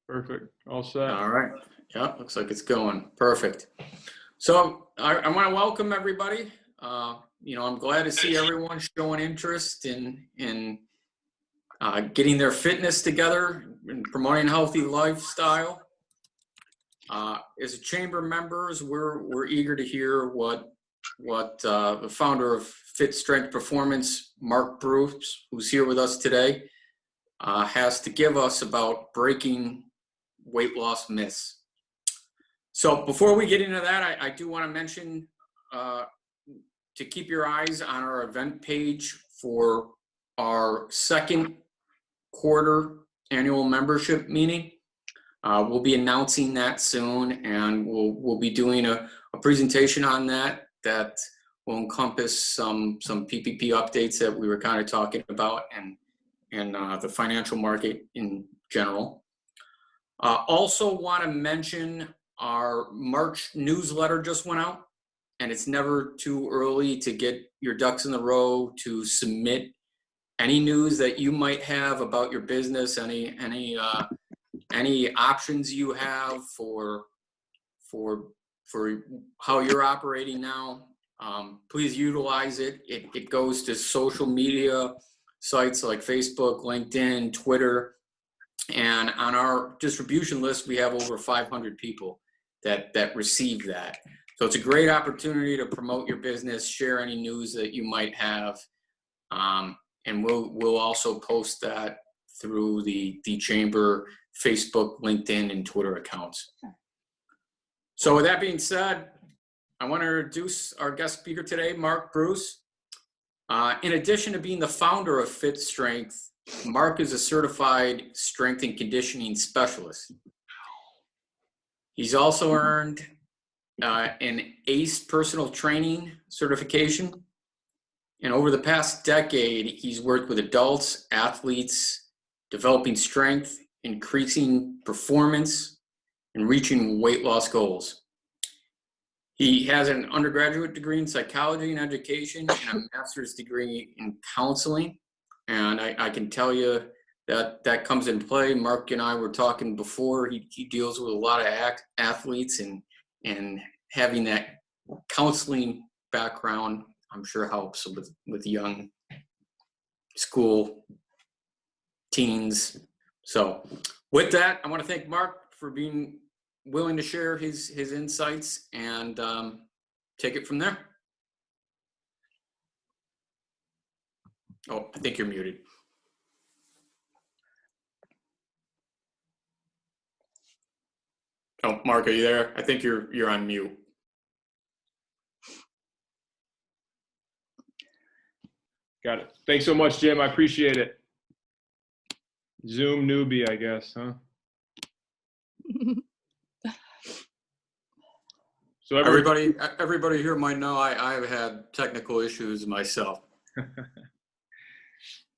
Perfect. All set. All right. Yeah, looks like it's going. Perfect. So I want to welcome everybody. I'm glad to see everyone showing interest in getting their fitness together and promoting a healthy lifestyle. As chamber members, we're eager to hear what the founder of Fit Strength Performance, Mark Bruce, who's here with us today, has to give us about breaking weight loss myths. So before we get into that, I do want to mention to keep your eyes on our event page for our second quarter annual membership meeting. We'll be announcing that soon, and we'll be doing a presentation on that will encompass some PPP updates that we were kind of talking about and the financial market in general. Also want to mention our March newsletter just went out, and it's never too early to get your ducks in the row to submit any news that you might have about your business, any options you have for how you're operating now. Please utilize it. It goes to social media sites like Facebook, LinkedIn, Twitter, and on our distribution list, we have over 500 people that receive that. So it's a great opportunity to promote your business, share any news that you might have, and we'll also post that through the chamber Facebook, LinkedIn, and Twitter accounts. So with that being said, I want to introduce our guest speaker today, Mark Bruce. In addition to being the founder of Fit Strength, Mark is a certified strength and conditioning specialist. He's also earned an ACE personal training certification. And over the past decade, he's worked with adults, athletes, developing strength, increasing performance, and reaching weight loss goals. He has an undergraduate degree in psychology and education and a master's degree in counseling. And I can tell you that comes into play. Mark and I were talking before. He deals with a lot of athletes, and having that counseling background, I'm sure, helps with young school teens. So with that, I want to thank Mark for being willing to share his insights and take it from there. Oh, I think you're muted. Oh, Mark, are you there? I think you're on mute. Got it. Thanks so much, Jim. I appreciate it. Zoom newbie, I guess, huh? So everybody here might know I've had technical issues myself.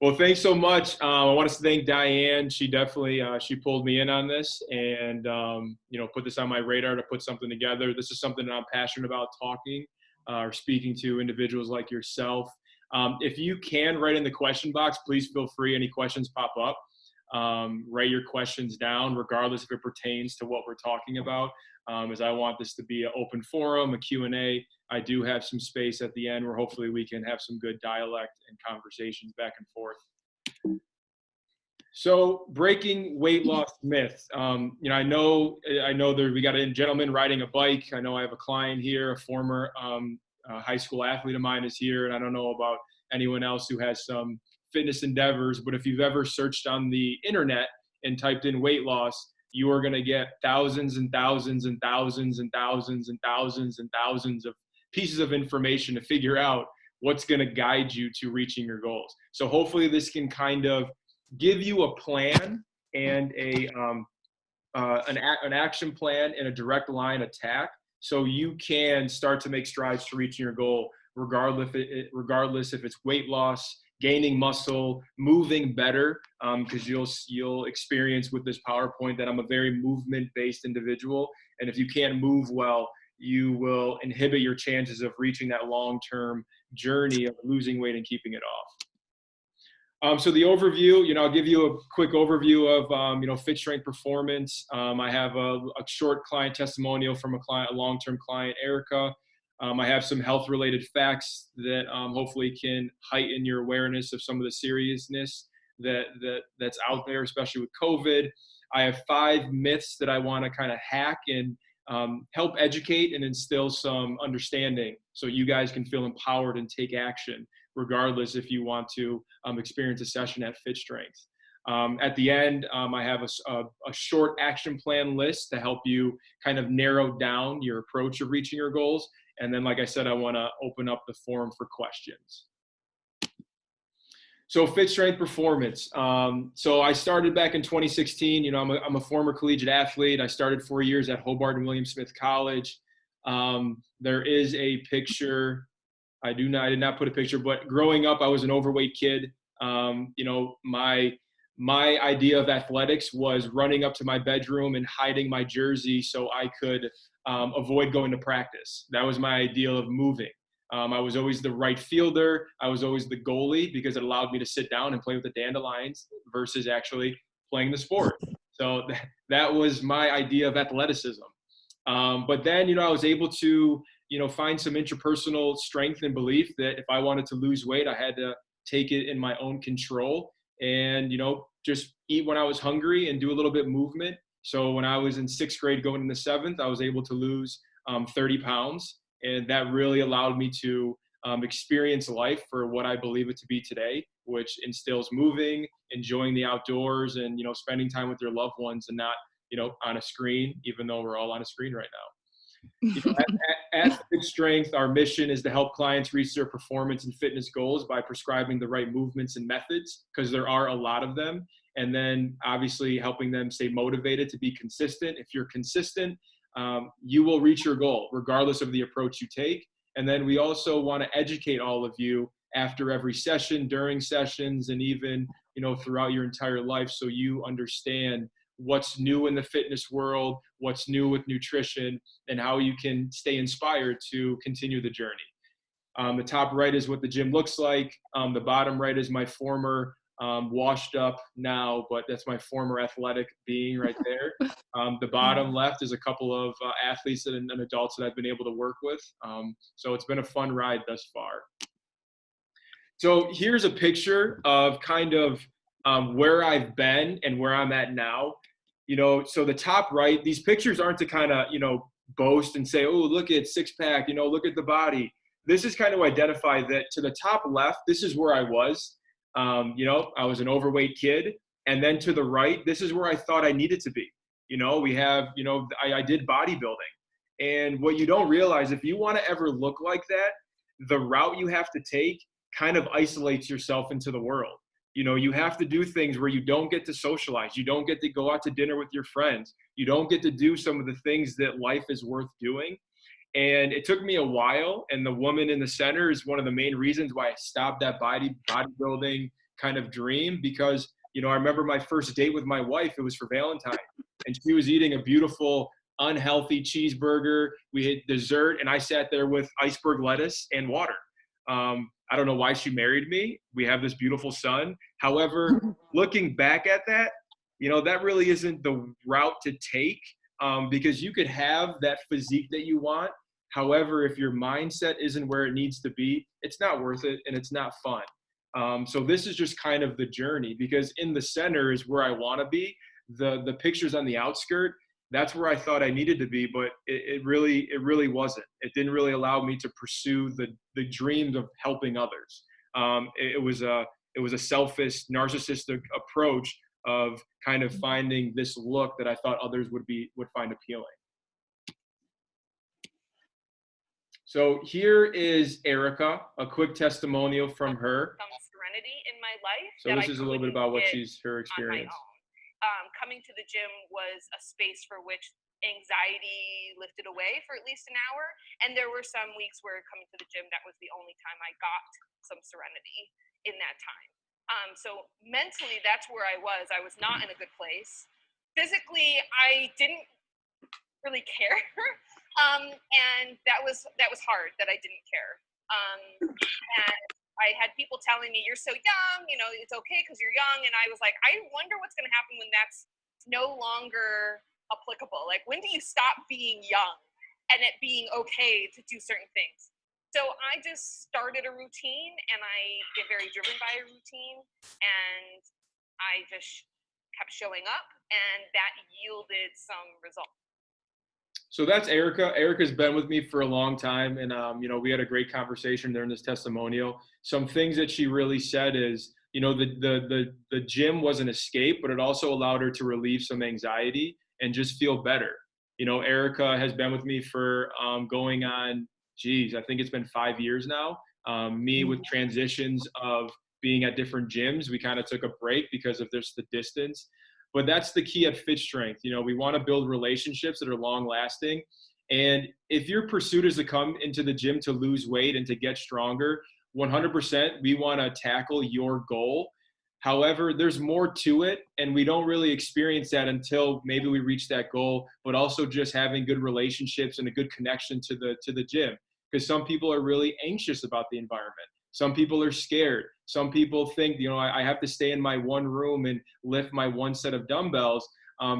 Well, thanks so much. I want to thank Diane. She definitely she pulled me in on this and put this on my radar to put something together. This is something that I'm passionate about, talking or speaking to individuals like yourself. If you can write in the question box, please feel free. Any questions pop up, write your questions down, regardless if it pertains to what we're talking about. As I want this to be an open forum, a Q&A. I do have some space at the end where hopefully we can have some good dialect and conversations back and forth. So breaking weight loss myth. I know we got a gentleman riding a bike. I know I have a client here, a former high school athlete of mine is here, and I don't know about anyone else who has some fitness endeavors, but if you've ever searched on the internet and typed in weight loss, you are going to get thousands and thousands and thousands and thousands and thousands and thousands of pieces of information to figure out what's going to guide you to reaching your goals. So hopefully this can kind of give you a plan and an action plan and a direct line attack, so you can start to make strides to reaching your goal, regardless if it's weight loss, gaining muscle, moving better, because you'll experience with this PowerPoint that I'm a very movement-based individual, and if you can't move well, you will inhibit your chances of reaching that long-term journey of losing weight and keeping it off. So the overview, I'll give you a quick overview of, Fit Strength Performance. I have a short client testimonial from a long-term client, Erica. I have some health-related facts that hopefully can heighten your awareness of some of the seriousness that's out there, especially with COVID. I have 5 myths that I want to kind of hack and help educate and instill some understanding so you guys can feel empowered and take action, regardless if you want to experience a session at Fit Strength. At the end, I have a short action plan list to help you kind of narrow down your approach of reaching your goals. And then, like I said, I want to open up the forum for questions. So Fit Strength Performance. So I started back in 2016. I'm a former collegiate athlete. I started 4 years at Hobart and William Smith College. There is a picture. I did not put a picture, but growing up, I was an overweight kid. My idea of athletics was running up to my bedroom and hiding my jersey so I could avoid going to practice. That was my ideal of moving. I was always the right fielder. I was always the goalie because it allowed me to sit down and play with the dandelions versus actually playing the sport. So that was my idea of athleticism. But then, I was able to, find some interpersonal strength and belief that if I wanted to lose weight, I had to take it in my own control and, just eat when I was hungry and do a little bit of movement. So when I was in 6th grade going into 7th, I was able to lose 30 pounds. And that really allowed me to experience life for what I believe it to be today, which instills moving, enjoying the outdoors, and, spending time with your loved ones and not, on a screen, even though we're all on a screen right now. At Fit Strength, our mission is to help clients reach their performance and fitness goals by prescribing the right movements and methods, because there are a lot of them. And then obviously helping them stay motivated to be consistent. If you're consistent, you will reach your goal regardless of the approach you take. And then we also want to educate all of you after every session, during sessions, and even, throughout your entire life, so you understand what's new in the fitness world, what's new with nutrition, and how you can stay inspired to continue the journey. The top right is what the gym looks like. The bottom right is my former washed up now, but that's my former athletic being right there. The bottom left is a couple of athletes and adults that I've been able to work with. So it's been a fun ride thus far. So here's a picture of kind of where I've been and where I'm at now. So the top right, these pictures aren't to kind of, boast and say, oh, look at 6-pack, look at the body. This is kind of identify that to the top left, this is where I was. I was an overweight kid. And then to the right, this is where I thought I needed to be. We have, I did bodybuilding. And what you don't realize, if you want to ever look like that, the route you have to take kind of isolates yourself into the world. You have to do things where you don't get to socialize. You don't get to go out to dinner with your friends. You don't get to do some of the things that life is worth doing. And it took me a while. And the woman in the center is one of the main reasons why I stopped that bodybuilding kind of dream, because, I remember my first date with my wife, it was for Valentine's, and she was eating a beautiful, unhealthy cheeseburger. We had dessert, and I sat there with iceberg lettuce and water. I don't know why she married me. We have this beautiful son. However, looking back at that, that really isn't the route to take, because you could have that physique that you want. However, if your mindset isn't where it needs to be, it's not worth it and it's not fun. So this is just kind of the journey, because in the center is where I want to be. The pictures on the outskirt, that's where I thought I needed to be, but it really wasn't. It didn't really allow me to pursue the dreams of helping others. It was a selfish, narcissistic approach of kind of finding this look that I thought others would find appealing. So here is Erica, a quick testimonial from her. Some serenity in my life. So this is a little bit about what her experience. Coming to the gym was a space for which anxiety lifted away for at least an hour. And there were some weeks where coming to the gym, that was the only time I got some serenity in that time. So mentally, that's where I was. I was not in a good place. Physically, I didn't really care. And that was hard that I didn't care. And I had people telling me, you're so young, you know, it's okay because you're young. And I was like, I wonder what's going to happen when that's no longer applicable. Like, when do you stop being young and it being okay to do certain things? So I just started a routine, and I get very driven by a routine, and I just kept showing up, and that yielded some results. So that's Erica. Erica's been with me for a long time, and we had a great conversation during this testimonial. Some things that she really said is, the gym was an escape, but it also allowed her to relieve some anxiety and just feel better. Erica has been with me for going on, I think it's been 5 years now. Me with transitions of being at different gyms, we kind of took a break because of this, the distance. But that's the key at Fit Strength. We want to build relationships that are long lasting. And if your pursuit is to come into the gym to lose weight and to get stronger, 100%, we want to tackle your goal. However, there's more to it, and we don't really experience that until maybe we reach that goal, but also just having good relationships and a good connection to the gym. Because some people are really anxious about the environment. Some people are scared. Some people think, I have to stay in my one room and lift my one set of dumbbells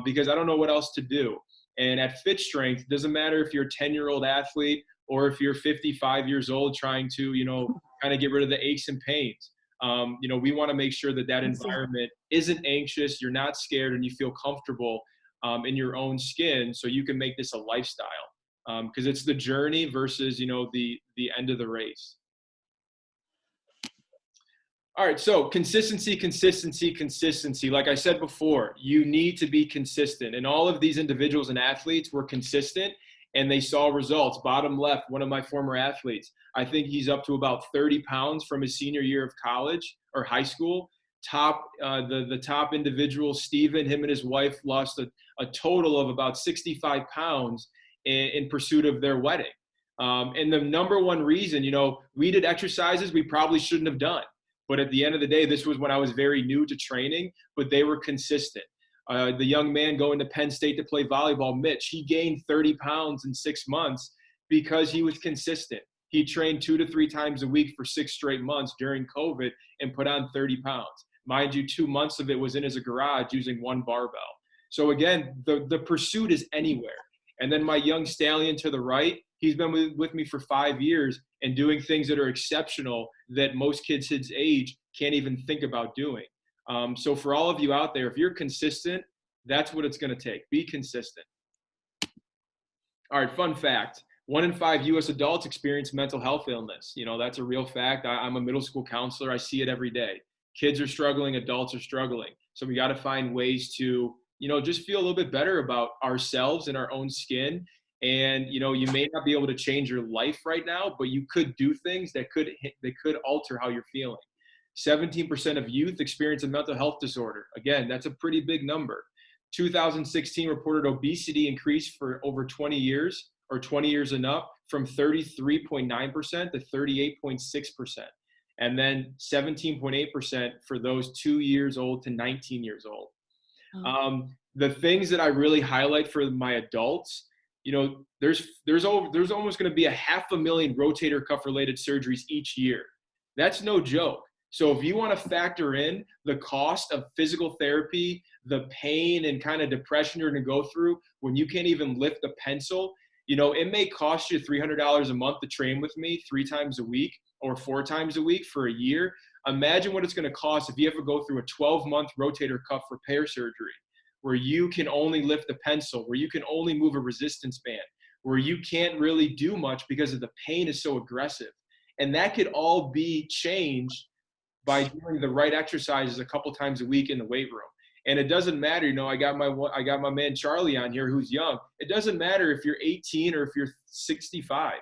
because I don't know what else to do. And at Fit Strength, it doesn't matter if you're a 10-year-old athlete or if you're 55 years old trying to, kind of get rid of the aches and pains. We want to make sure that environment isn't anxious, you're not scared, and you feel comfortable in your own skin, so you can make this a lifestyle. Because it's the journey versus, the end of the race. All right, so consistency. Like I said before, you need to be consistent. And all of these individuals and athletes were consistent, and they saw results. Bottom left, one of my former athletes, I think he's up to about 30 pounds from his senior year of college or high school. The top individual, Steven, him and his wife lost a total of about 65 pounds in pursuit of their wedding. And the number one reason, we did exercises we probably shouldn't have done. But at the end of the day, this was when I was very new to training, but they were consistent. The young man going to Penn State to play volleyball, Mitch, he gained 30 pounds in 6 months because he was consistent. He trained 2 to 3 times a week for 6 straight months during COVID and put on 30 pounds. Mind you, 2 months of it was in his garage using one barbell. So again, the pursuit is anywhere. And then my young stallion to the right, he's been with me for 5 years and doing things that are exceptional that most kids his age can't even think about doing. So for all of you out there, if you're consistent, that's what it's going to take. Be consistent. All right, fun fact. 1 in 5 U.S. adults experience mental health illness. That's a real fact. I'm a middle school counselor. I see it every day. Kids are struggling. Adults are struggling. So we got to find ways to, just feel a little bit better about ourselves and our own skin. And, you may not be able to change your life right now, but you could do things that could alter how you're feeling. 17% of youth experience a mental health disorder. Again, that's a pretty big number. 2016 reported obesity increased for over 20 years or 20 years and up from 33.9% to 38.6%. And then 17.8% for those 2 years old to 19 years old. The things that I really highlight for my adults, there's almost going to be 500,000 rotator cuff related surgeries each year. That's no joke. So if you want to factor in the cost of physical therapy, the pain and kind of depression you're going to go through when you can't even lift a pencil, it may cost you $300 a month to train with me 3 times a week or 4 times a week for a year. Imagine what it's going to cost if you have to go through a 12-month rotator cuff repair surgery where you can only lift a pencil, where you can only move a resistance band, where you can't really do much because of the pain is so aggressive. And that could all be changed by doing the right exercises a couple times a week in the weight room. And it doesn't matter, I got my man Charlie on here who's young. It doesn't matter if you're 18 or if you're 65.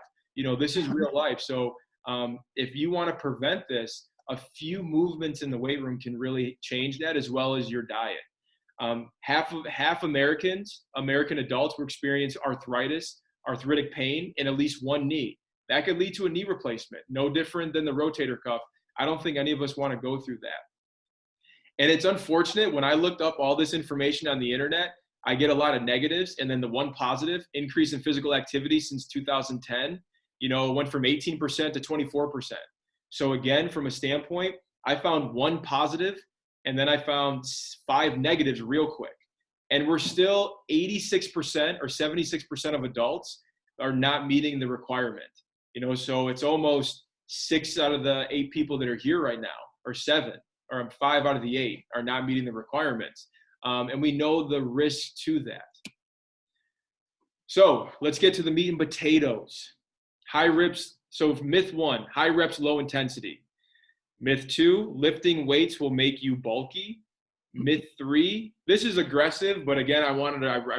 This is real life. So if you want to prevent this, a few movements in the weight room can really change that, as well as your diet. Half American adults will experience arthritic pain in at least one knee. That could lead to a knee replacement, no different than the rotator cuff. I don't think any of us want to go through that. And it's unfortunate, when I looked up all this information on the internet, I get a lot of negatives, and then the one positive, increase in physical activity since 2010, it went from 18% to 24%. So again, from a standpoint, I found 1 positive, and then I found 5 negatives real quick. And we're still 86% or 76% of adults are not meeting the requirement. So it's almost 6 out of the 8 people that are here right now, or 7, or 5 out of the 8 are not meeting the requirements. And we know the risk to that. So let's get to the meat and potatoes. High reps. So myth 1, high reps, low intensity. Myth 2, lifting weights will make you bulky. Myth 3, this is aggressive, but again, I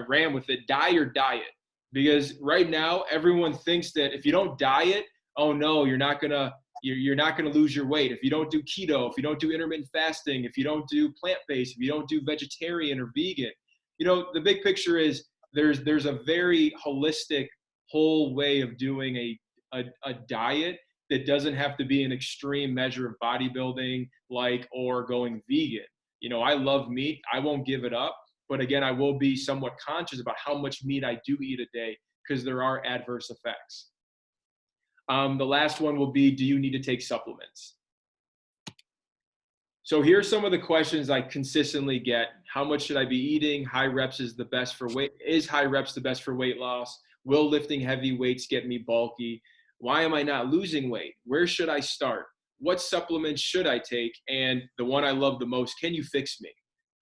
ran with it. Die or diet. Because right now, everyone thinks that if you don't diet, oh no, you're not gonna lose your weight. If you don't do keto, if you don't do intermittent fasting, if you don't do plant-based, if you don't do vegetarian or vegan, the big picture is there's a very holistic, whole way of doing a diet that doesn't have to be an extreme measure of bodybuilding, or going vegan. I love meat. I won't give it up. But again, I will be somewhat conscious about how much meat I do eat a day, because there are adverse effects. The last one will be, do you need to take supplements? So here's some of the questions I consistently get. How much should I be eating? High reps is the best for weight. Is high reps the best for weight loss? Will lifting heavy weights get me bulky? Why am I not losing weight? Where should I start? What supplements should I take? And the one I love the most, can you fix me?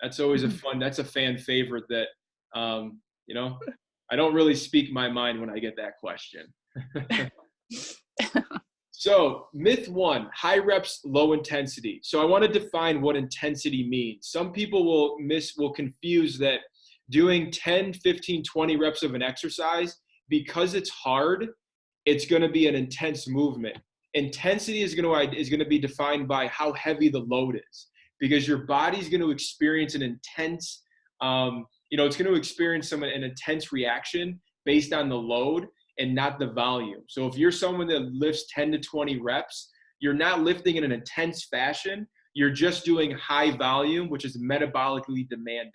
That's always that's a fan favorite that, I don't really speak my mind when I get that question. So myth 1, high reps, low intensity. So I want to define what intensity means. Some people will confuse that doing 10, 15, 20 reps of an exercise, because it's hard, it's going to be an intense movement. Intensity is going to be defined by how heavy the load is, because your body's going to experience an intense, it's going to experience an intense reaction based on the load and not the volume. So if you're someone that lifts 10 to 20 reps, you're not lifting in an intense fashion. You're just doing high volume, which is metabolically demanding.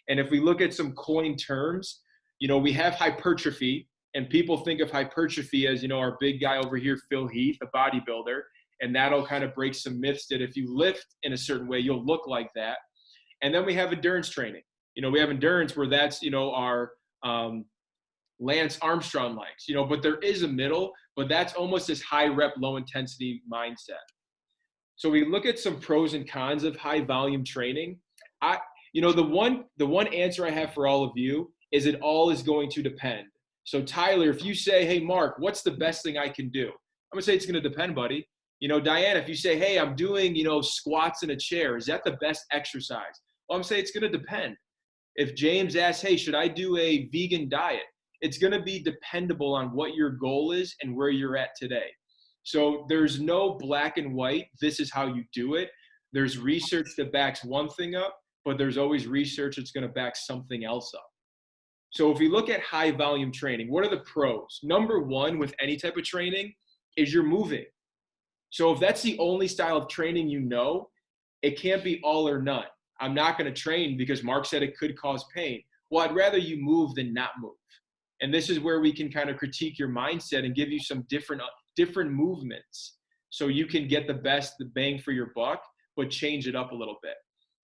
And if we look at some coined terms, we have hypertrophy, and people think of hypertrophy as, our big guy over here, Phil Heath, a bodybuilder. And that'll kind of break some myths that if you lift in a certain way, you'll look like that. And then we have endurance training. We have endurance where that's, our Lance Armstrong likes, but there is a middle, but that's almost this high rep, low intensity mindset. So we look at some pros and cons of high volume training. The one answer I have for all of you is it all is going to depend. So Tyler, if you say, hey, Mark, what's the best thing I can do? I'm gonna say it's gonna depend, buddy. Diana, if you say, hey, I'm doing, squats in a chair, is that the best exercise? Well, I'm saying it's gonna depend. If James asks, hey, should I do a vegan diet? It's gonna be dependable on what your goal is and where you're at today. So there's no black and white, this is how you do it. There's research that backs one thing up, but there's always research that's gonna back something else up. So if we look at high volume training, what are the pros? Number 1 with any type of training is you're moving. So if that's the only style of training it can't be all or none. I'm not going to train because Mark said it could cause pain. Well, I'd rather you move than not move. And this is where we can kind of critique your mindset and give you some different movements so you can get the bang for your buck, but change it up a little bit.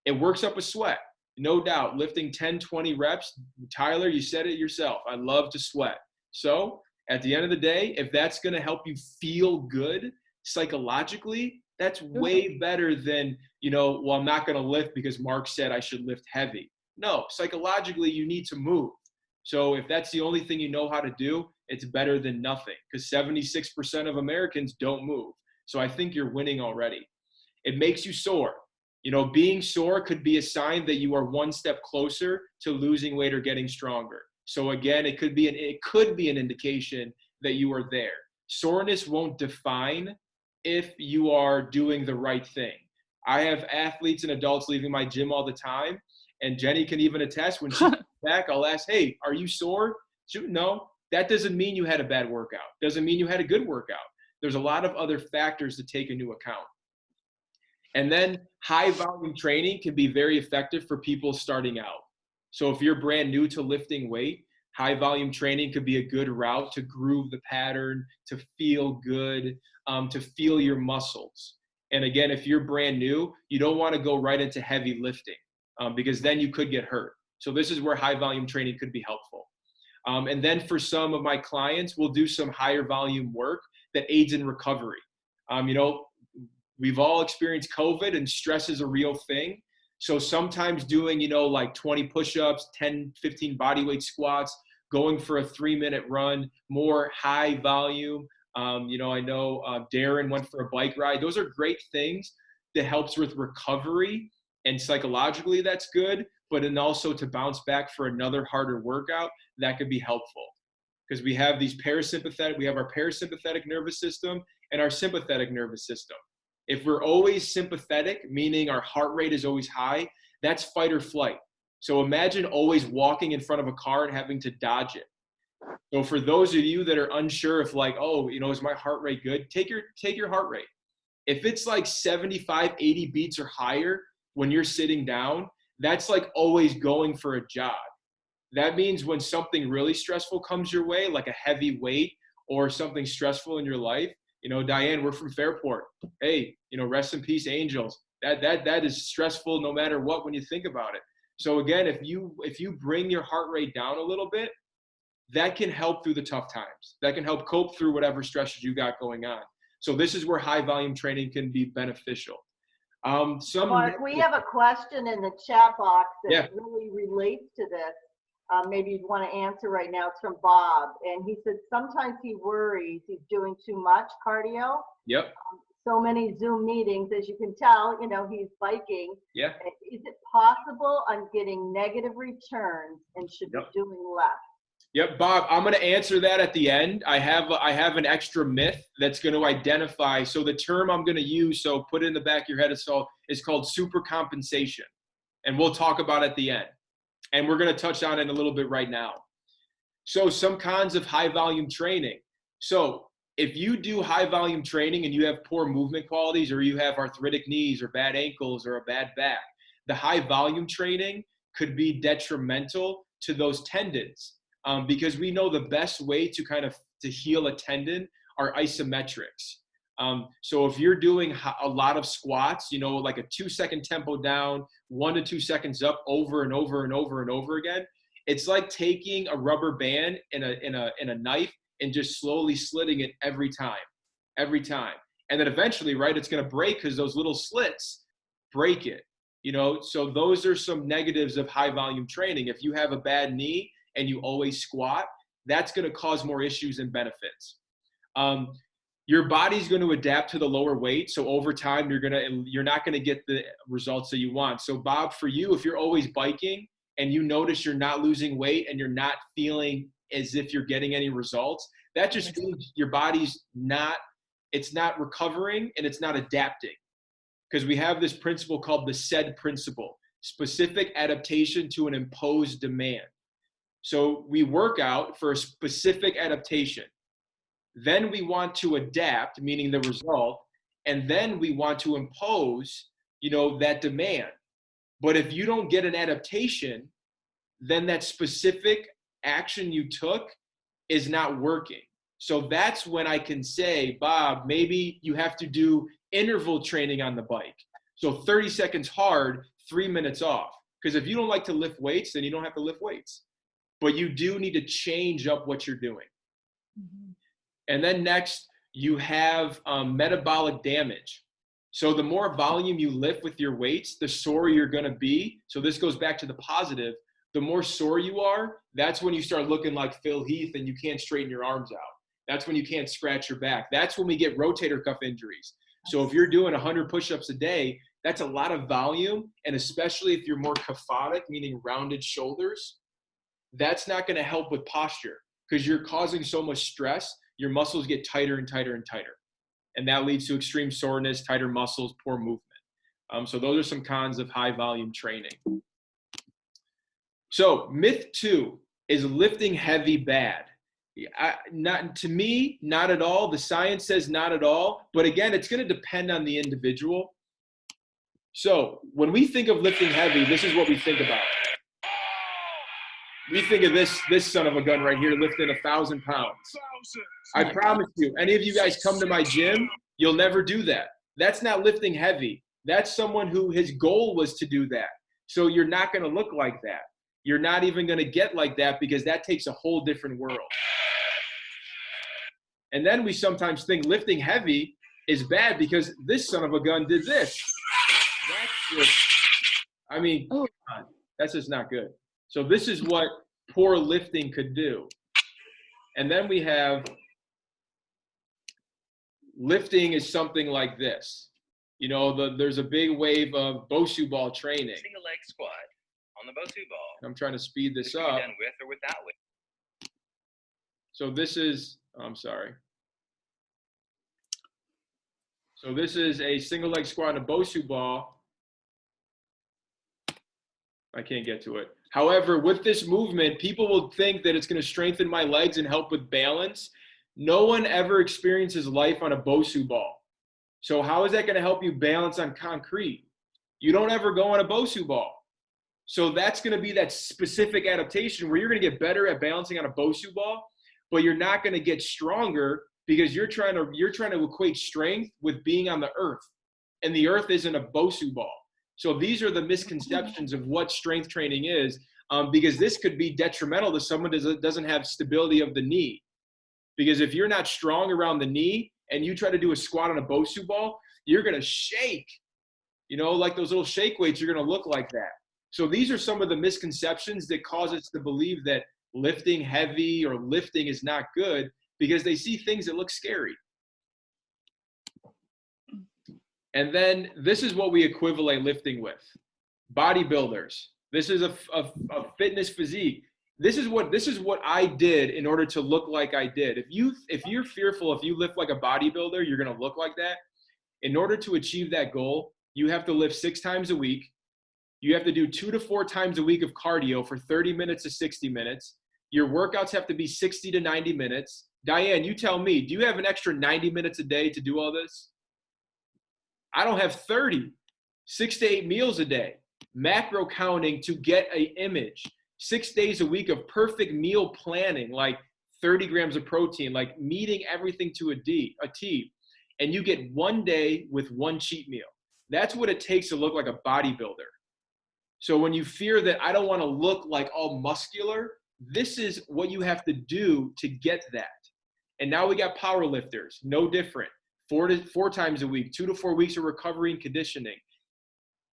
It works up a sweat, no doubt. Lifting 10, 20 reps, Tyler, you said it yourself. I love to sweat. So at the end of the day, if that's going to help you feel good psychologically, that's way better than, well, I'm not going to lift because Mark said I should lift heavy. No, psychologically, you need to move. So if that's the only thing you know how to do, it's better than nothing, because 76% of Americans don't move. So I think you're winning already. It makes you sore. Being sore could be a sign that you are one step closer to losing weight or getting stronger. So again, it could be an indication that you are there. Soreness won't define if you are doing the right thing. I have athletes and adults leaving my gym all the time, and Jenny can even attest. When she comes back, I'll ask, hey, are you sore? No, that doesn't mean you had a bad workout. Doesn't mean you had a good workout. There's a lot of other factors to take into account. And then high volume training can be very effective for people starting out. So if you're brand new to lifting weight, high volume training could be a good route to groove the pattern, to feel good, to feel your muscles. And again, if you're brand new, you don't want to go right into heavy lifting because then you could get hurt. So this is where high volume training could be helpful. And then for some of my clients, we'll do some higher volume work that aids in recovery. We've all experienced COVID, and stress is a real thing. So sometimes doing, like 20 push-ups, 10, 15 bodyweight squats, going for a 3-minute run, more high volume. I know Darren went for a bike ride. Those are great things that helps with recovery, and psychologically that's good, but then also to bounce back for another harder workout, that could be helpful. Because we have our parasympathetic nervous system and our sympathetic nervous system. If we're always sympathetic, meaning our heart rate is always high, that's fight or flight. So imagine always walking in front of a car and having to dodge it. So for those of you that are unsure if is my heart rate good? Take your heart rate. If it's like 75, 80 beats or higher when you're sitting down, that's like always going for a jog. That means when something really stressful comes your way, like a heavy weight or something stressful in your life, Diane, we're from Fairport. Hey, rest in peace, Angels. That is stressful no matter what when you think about it. So again, if you bring your heart rate down a little bit, that can help through the tough times. That can help cope through whatever stresses you got going on. So this is where high volume training can be beneficial. We have a question in the chat box that Yeah. really relates to this. Maybe you'd want to answer right now. It's from Bob, and he said sometimes he worries he's doing too much cardio. Yep. So many Zoom meetings, as you can tell, he's biking. Yeah. Is it possible I'm getting negative returns and should be doing less? Yep, Bob, I'm going to answer that at the end. I have an extra myth that's going to identify. So the term I'm going to use, so put it in the back of your head, is called supercompensation. And we'll talk about it at the end. And we're going to touch on it a little bit right now. So some kinds of high volume training. So if you do high volume training and you have poor movement qualities, or you have arthritic knees or bad ankles or a bad back, the high volume training could be detrimental to those tendons. Because we know the best way to heal a tendon are isometrics. So if you're doing a lot of squats, like a 2-second tempo down, 1 to 2 seconds up over and over and over and over again, it's like taking a rubber band in a knife and just slowly slitting it every time. And then eventually, right, it's going to break because those little slits break it. So those are some negatives of high volume training. If you have a bad knee and you always squat, that's going to cause more issues than benefits. Your body's going to adapt to the lower weight. So over time, you're not going to get the results that you want. So Bob, for you, if you're always biking and you notice you're not losing weight and you're not feeling as if you're getting any results, that just means your body's it's not recovering and it's not adapting. Because we have this principle called the SAID principle, specific adaptation to an imposed demand. So we work out for a specific adaptation. Then we want to adapt, meaning the result, and then we want to impose, that demand. But if you don't get an adaptation, then that specific action you took is not working. So that's when I can say, Bob, maybe you have to do interval training on the bike. So 30 seconds hard, 3 minutes off. Because if you don't like to lift weights, then you don't have to lift weights. But you do need to change up what you're doing. Mm-hmm. And then next, you have metabolic damage. So the more volume you lift with your weights, the sore you're going to be. So this goes back to the positive. The more sore you are, that's when you start looking like Phil Heath and you can't straighten your arms out. That's when you can't scratch your back. That's when we get rotator cuff injuries. So if you're doing 100 push-ups a day, that's a lot of volume. And especially if you're more kyphotic, meaning rounded shoulders, that's not going to help with posture because you're causing so much stress. Your muscles get tighter and tighter and tighter. And that leads to extreme soreness, tighter muscles, poor movement. So those are some cons of high volume training. So myth 2 is lifting heavy bad. To me, not at all. The science says not at all. But again, it's going to depend on the individual. So when we think of lifting heavy, this is what we think about. we think of this son of a gun right here lifting 1,000 pounds. I promise you, any of you guys come to my gym, you'll never do that. That's not lifting heavy. That's someone who his goal was to do that. So you're not going to look like that. You're not even going to get like that because that takes a whole different world. And then we sometimes think lifting heavy is bad because this son of a gun did this. That's just, I mean, come on. That's just not good. So this is what poor lifting could do. And then we have lifting is something like this. You know, there's a big wave of Bosu ball training. Single leg squat on the Bosu ball. I'm trying to speed this Can up. be done with or without weight. So this is, I'm sorry. So this is a single leg squat on a Bosu ball. I can't get to it. However, with this movement, people will think that it's going to strengthen my legs and help with balance. No one ever experiences life on a Bosu ball. So how is that going to help you balance on concrete? You don't ever go on a Bosu ball. So that's going to be that specific adaptation where you're going to get better at balancing on a Bosu ball, but you're not going to get stronger because you're trying to equate strength with being on the earth, and the earth isn't a Bosu ball. So these are the misconceptions of what strength training is, because this could be detrimental to someone that doesn't have stability of the knee. Because if you're not strong around the knee and you try to do a squat on a Bosu ball, you're going to shake. You know, like those little shake weights, you're going to look like that. So these are some of the misconceptions that cause us to believe that lifting heavy or lifting is not good because they see things that look scary. And then this is what we equivalent lifting with. Bodybuilders. This is a fitness physique. This is what I did in order to look like I did. If you're fearful, if you lift like a bodybuilder, you're going to look like that. In order to achieve that goal, you have to lift 6 times a week. You have to do 2 to 4 times a week of cardio for 30 minutes to 60 minutes. Your workouts have to be 60 to 90 minutes. Diane, you tell me, do you have an extra 90 minutes a day to do all this? I don't have 30. 6 to 8 meals a day. Macro counting to get an image. 6 days a week of perfect meal planning, like 30 grams of protein, like meeting everything to a T. And you get 1 day with 1 cheat meal. That's what it takes to look like a bodybuilder. So when you fear that I don't want to look like all muscular, this is what you have to do to get that. And now we got power lifters, no different. 4 times a week, 2 to 4 weeks of recovery and conditioning.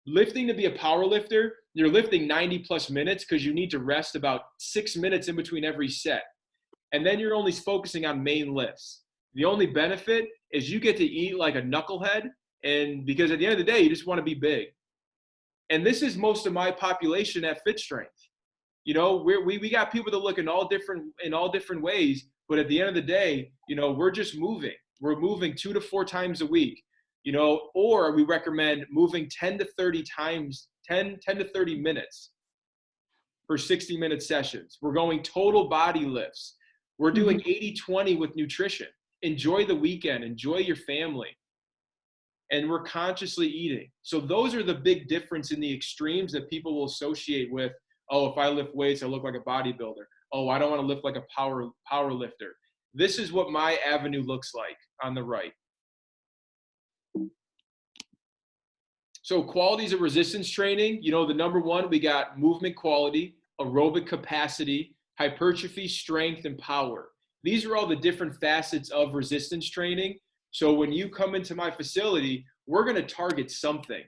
Lifting to be a power lifter, you're lifting 90 plus minutes because you need to rest about 6 minutes in between every set. And then you're only focusing on main lifts. The only benefit is you get to eat like a knucklehead, and because at the end of the day, you just want to be big. And this is most of my population at Fit Strength. You know, we got people that look in all different ways, but at the end of the day, you know, we're just moving. We're moving 2 to 4 times a week, you know, or we recommend moving 10 to 30 minutes for 60-minute sessions. We're going total body lifts. We're doing 80-20 with nutrition. Enjoy the weekend. Enjoy your family. And we're consciously eating. So those are the big difference in the extremes that people will associate with, oh, if I lift weights, I look like a bodybuilder. Oh, I don't want to lift like a power lifter. This is what my avenue looks like on the right. So qualities of resistance training, you know, the number one, we got movement quality, aerobic capacity, hypertrophy, strength, and power. These are all the different facets of resistance training. So when you come into my facility, we're going to target something.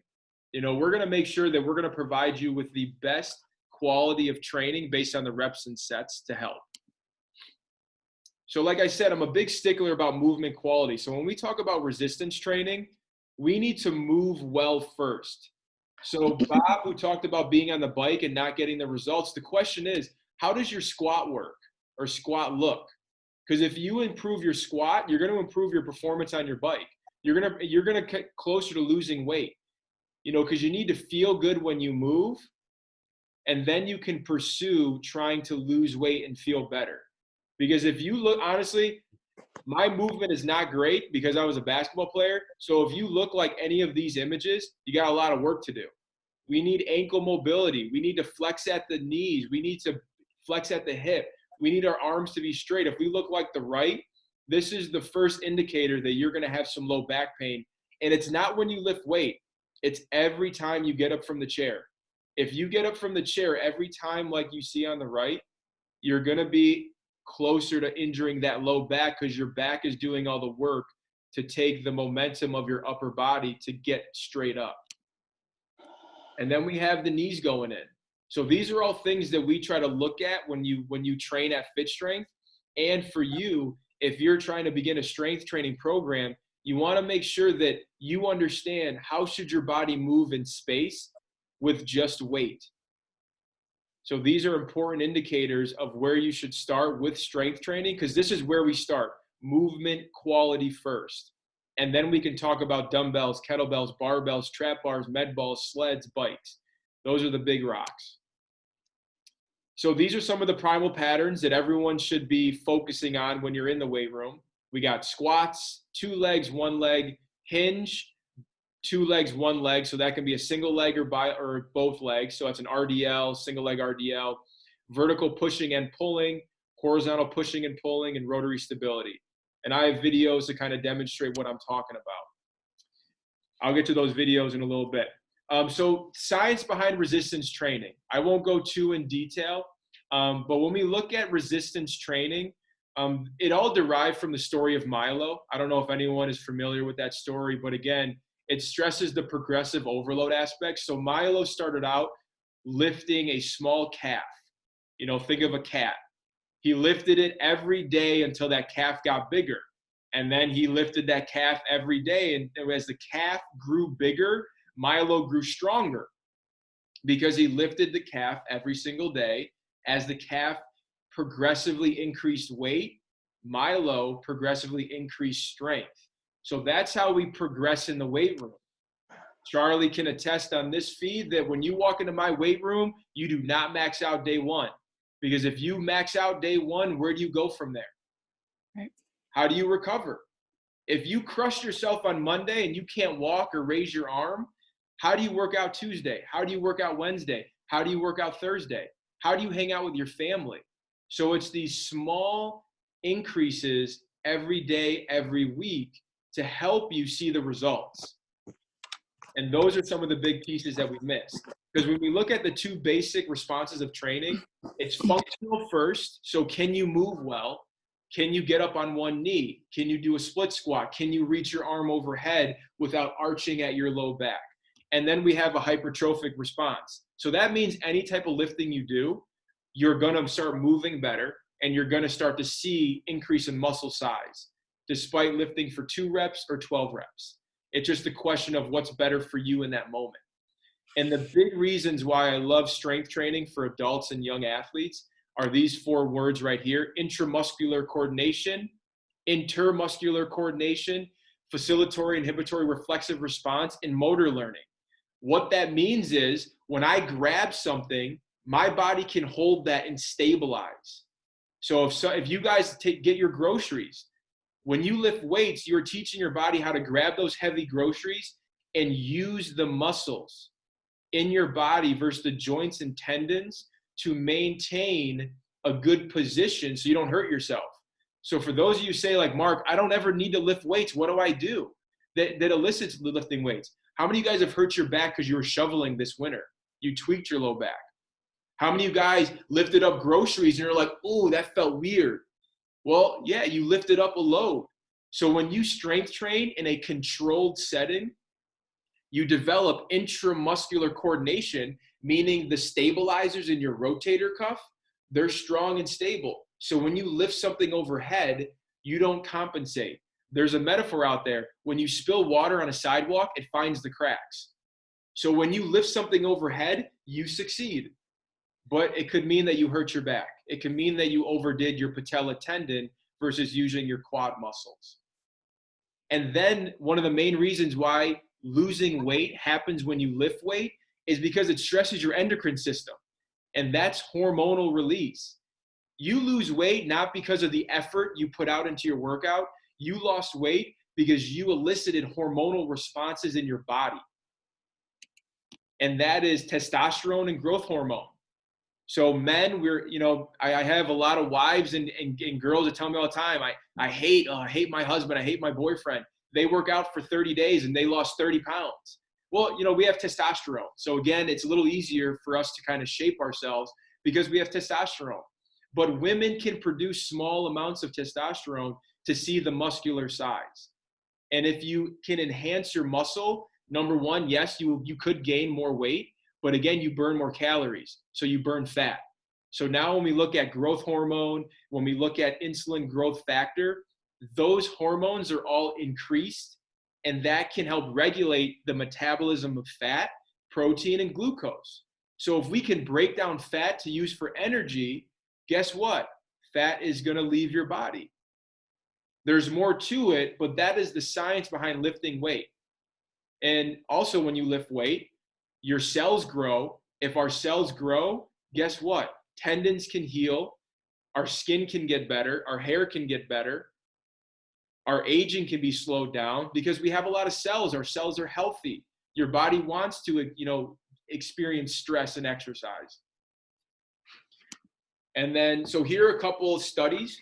You know, we're going to make sure that we're going to provide you with the best quality of training based on the reps and sets to help. So like I said, I'm a big stickler about movement quality. So when we talk about resistance training, we need to move well first. So Bob, who talked about being on the bike and not getting the results, the question is, how does your squat work or squat look? Because if you improve your squat, you're going to improve your performance on your bike. You're going to get closer to losing weight, you know, because you need to feel good when you move, and then you can pursue trying to lose weight and feel better. Because if you look, honestly, my movement is not great because I was a basketball player. So if you look like any of these images, you got a lot of work to do. We need ankle mobility. We need to flex at the knees. We need to flex at the hip. We need our arms to be straight. If we look like the right, this is the first indicator that you're going to have some low back pain. And it's not when you lift weight. It's every time you get up from the chair. If you get up from the chair every time like you see on the right, you're going to be closer to injuring that low back because your back is doing all the work to take the momentum of your upper body to get straight up. And then we have the knees going in. So these are all things that we try to look at when you train at Fit Strength. And for you, if you're trying to begin a strength training program, you want to make sure that you understand how should your body move in space with just weight. So these are important indicators of where you should start with strength training, because this is where we start. Movement quality first. And then we can talk about dumbbells, kettlebells, barbells, trap bars, med balls, sleds, bikes. Those are the big rocks. So these are some of the primal patterns that everyone should be focusing on when you're in the weight room. We got squats, 2 legs, 1 leg, hinge, 2 legs, 1 leg. So that can be a single leg or both legs. So that's an RDL, single leg RDL, vertical pushing and pulling, horizontal pushing and pulling, and rotary stability. And I have videos to kind of demonstrate what I'm talking about. I'll get to those videos in a little bit. So science behind resistance training. I won't go too in detail, but when we look at resistance training, it all derived from the story of Milo. I don't know if anyone is familiar with that story, but again, it stresses the progressive overload aspect. So Milo started out lifting a small calf. You know, think of a cat. He lifted it every day until that calf got bigger. And then he lifted that calf every day. And as the calf grew bigger, Milo grew stronger because he lifted the calf every single day. As the calf progressively increased weight, Milo progressively increased strength. So that's how we progress in the weight room. Charlie can attest on this feed that when you walk into my weight room, you do not max out day one. Because if you max out day one, where do you go from there? Right. How do you recover? If you crush yourself on Monday and you can't walk or raise your arm, how do you work out Tuesday? How do you work out Wednesday? How do you work out Thursday? How do you hang out with your family? So it's these small increases every day, every week to help you see the results. And those are some of the big pieces that we missed. Because when we look at the 2 basic responses of training, it's functional first. So can you move well? Can you get up on 1 knee? Can you do a split squat? Can you reach your arm overhead without arching at your low back? And then we have a hypertrophic response. So that means any type of lifting you do, you're going to start moving better and you're going to start to see increase in muscle size, despite lifting for 2 reps or 12 reps. It's just a question of what's better for you in that moment. And the big reasons why I love strength training for adults and young athletes are these 4 words right here: intramuscular coordination, intermuscular coordination, facilitatory inhibitory reflexive response, and motor learning. What that means is when I grab something, my body can hold that and stabilize. So if you guys get your groceries, when you lift weights, you're teaching your body how to grab those heavy groceries and use the muscles in your body versus the joints and tendons to maintain a good position so you don't hurt yourself. So for those of you who say like, Mark, I don't ever need to lift weights, what do I do? That elicits lifting weights. How many of you guys have hurt your back because you were shoveling this winter? You tweaked your low back. How many of you guys lifted up groceries and you're like, oh, that felt weird? Well, yeah, you lifted up a load. So when you strength train in a controlled setting, you develop intramuscular coordination, meaning the stabilizers in your rotator cuff, they're strong and stable. So when you lift something overhead, you don't compensate. There's a metaphor out there. When you spill water on a sidewalk, it finds the cracks. So when you lift something overhead, you succeed. But it could mean that you hurt your back. It could mean that you overdid your patella tendon versus using your quad muscles. And then one of the main reasons why losing weight happens when you lift weight is because it stresses your endocrine system. And that's hormonal release. You lose weight not because of the effort you put out into your workout. You lost weight because you elicited hormonal responses in your body. And that is testosterone and growth hormone. So men, I have a lot of wives and girls that tell me all the time, I hate my husband. I hate my boyfriend. They work out for 30 days and they lost 30 pounds. Well, we have testosterone. So again, it's a little easier for us to kind of shape ourselves because we have testosterone. But women can produce small amounts of testosterone to see the muscular size. And if you can enhance your muscle, number one, yes, you could gain more weight, but again, you burn more calories. So you burn fat. So now when we look at growth hormone, when we look at insulin growth factor, those hormones are all increased, and that can help regulate the metabolism of fat, protein, and glucose. So if we can break down fat to use for energy, guess what? Fat is going to leave your body. There's more to it, but that is the science behind lifting weight. And also when you lift weight, your cells grow. If our cells grow, guess what? Tendons can heal, our skin can get better, our hair can get better, our aging can be slowed down because we have a lot of cells. Our cells are healthy. Your body wants to, experience stress and exercise. And then, so here are a couple of studies.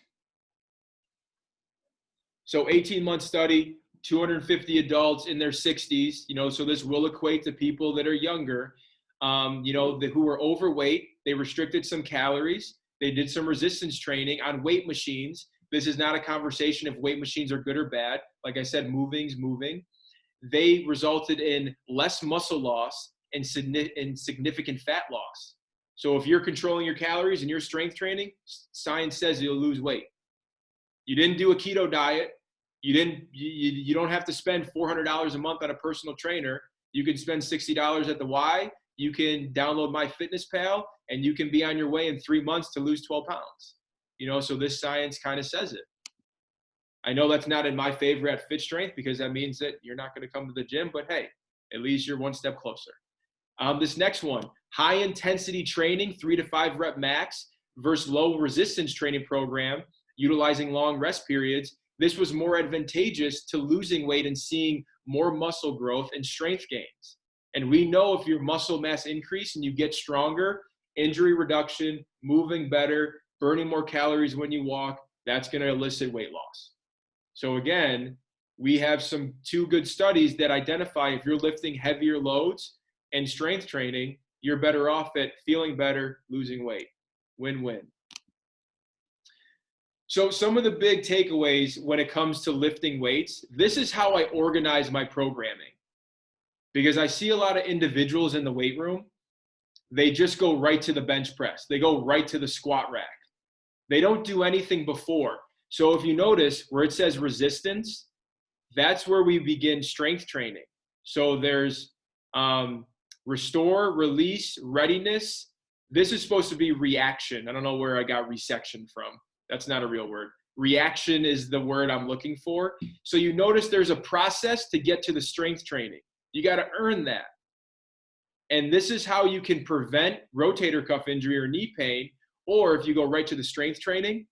So 18-month study, 250 adults in their 60s, so this will equate to people that are younger, who are overweight. They restricted some calories. They did some resistance training on weight machines. This is not a conversation if weight machines are good or bad. Like I said, moving's moving. They resulted in less muscle loss and significant fat loss. So if you're controlling your calories and you're strength training, science says you'll lose weight. You didn't do a keto diet. You don't have to spend $400 a month on a personal trainer. You can spend $60 at the Y. You can download MyFitnessPal, and you can be on your way in 3 months to lose 12 pounds. So this science kind of says it. I know that's not in my favor at Fit Strength because that means that you're not going to come to the gym, but hey, at least you're one step closer. This next one, high intensity training, 3 to 5 rep max versus low resistance training program, utilizing long rest periods. This was more advantageous to losing weight and seeing more muscle growth and strength gains. And we know if your muscle mass increase and you get stronger, injury reduction, moving better, burning more calories when you walk, that's going to elicit weight loss. So again, we have 2 good studies that identify if you're lifting heavier loads and strength training, you're better off at feeling better, losing weight. Win-win. So some of the big takeaways when it comes to lifting weights, this is how I organize my programming. Because I see a lot of individuals in the weight room, they just go right to the bench press. They go right to the squat rack. They don't do anything before. So if you notice where it says resistance, that's where we begin strength training. So there's restore, release, readiness. This is supposed to be reaction. I don't know where I got resection from. That's not a real word. Reaction is the word I'm looking for. So you notice there's a process to get to the strength training. You got to earn that. And this is how you can prevent rotator cuff injury or knee pain. Or if you go right to the strength training,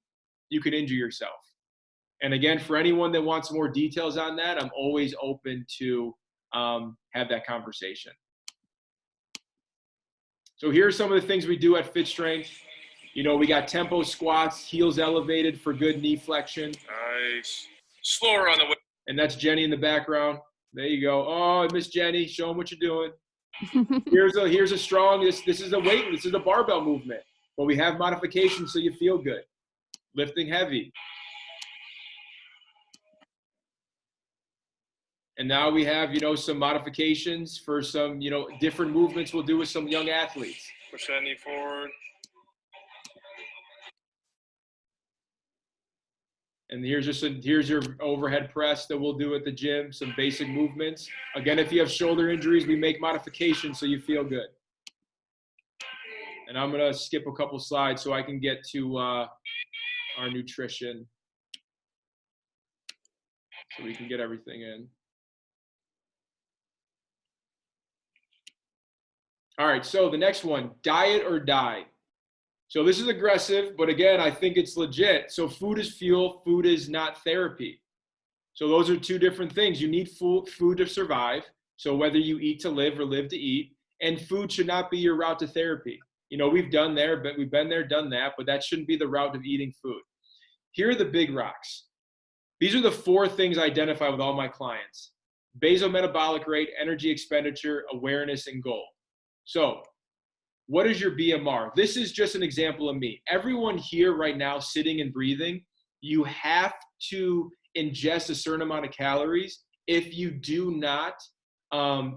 you can injure yourself. And again, for anyone that wants more details on that, I'm always open to have that conversation. So here are some of the things we do at Fit Strength. We got tempo squats, heels elevated for good knee flexion. Nice. Slower on the way. And that's Jenny in the background. There you go. Oh, Miss Jenny, show them what you're doing. Here's a strong, this is a weight, this is a barbell movement. But we have modifications so you feel good. Lifting heavy. And now we have, some modifications for some, different movements we'll do with some young athletes. Push that knee forward. And here's your overhead press that we'll do at the gym, some basic movements. Again, if you have shoulder injuries, we make modifications so you feel good. And I'm going to skip a couple slides so I can get to our nutrition so we can get everything in. All right, so the next one, diet or die. So this is aggressive, but again, I think it's legit. So food is fuel, food is not therapy. So those are 2 different things. You need food to survive. So whether you eat to live or live to eat, and food should not be your route to therapy. You know, we've done there, but we've been there, done that, but that shouldn't be the route of eating food. Here are the big rocks. These are the 4 things I identify with all my clients: basal metabolic rate, energy expenditure, awareness, and goal. So what is your BMR? This is just an example of me. Everyone here right now sitting and breathing, you have to ingest a certain amount of calories if you do not,